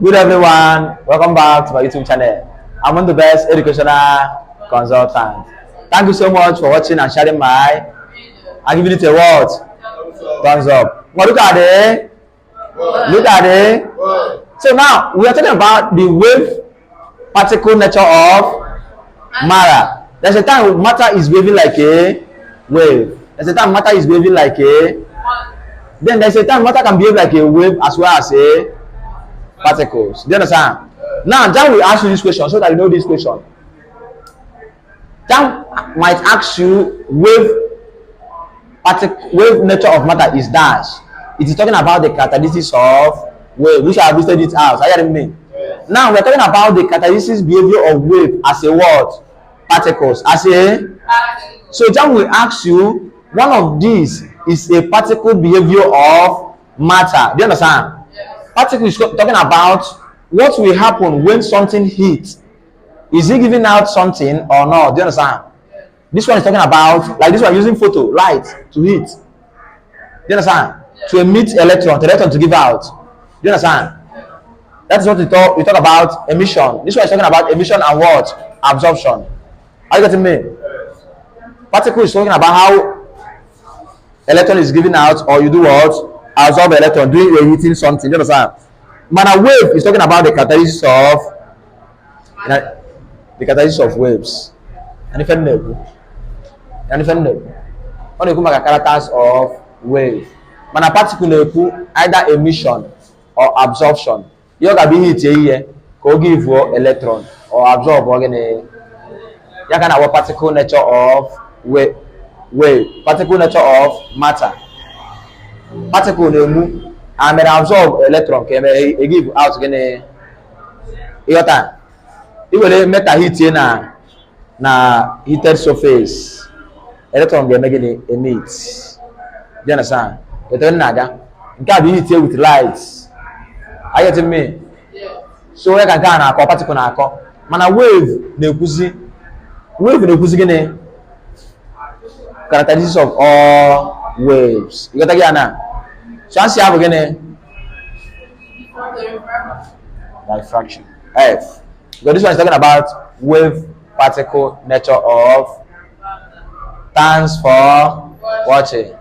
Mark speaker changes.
Speaker 1: Good everyone, welcome back to my YouTube channel. I'm one of the best educational consultant. Thank you so much for watching and sharing my. I give it a what? Thumbs up. Well, look at it. Look at it. So now we are talking about the wave particle nature of matter. There's a time matter is waving like a wave. There's a time matter is waving like a. Then there's a time matter can behave like a wave as well as a particles. Do you understand? Now, Jamb will ask you this question so that you know this question. Jamb might ask you wave nature of matter is dash. It is talking about the characteristics of wave, which I have listed it out. Are you hearing me? Now we are talking about the characteristics behavior of wave as a what? Particles. As a. So Jamb will ask you one of these is a particle behavior of matter. Do you understand? Particle is talking about what will happen when something hits. Is it giving out something or not? Do you understand? This one is talking about, like this one using photo, light to hit. Do you understand? To emit electron, the electron to give out. Do you understand? That's what we talk about emission. This one is talking about emission and what? Absorption. Are you getting me? Particle is talking about how electron is given out, or you do what? Absorb electron doing you're hitting something. You understand? Man, a wave is talking about the characteristics of waves. And if you characters of wave. Man, a particle either emission or absorption. You can be hit here, go give you electron or absorb organ. You can have a particle nature of wave. Particle nature of matter. Particle move and may absorb electron can give out again your time. It will make a heat here na heated surface. Electron will make it emit. Do you understand? But then nada. You can be heat here with lights. Are you getting me? So we can na particle na ako. Man a wave ne kuzi gene characteristics of all waves. You got to get now. So I see how again diffraction. F. Because this one is talking about wave particle nature of. Thanks for watching.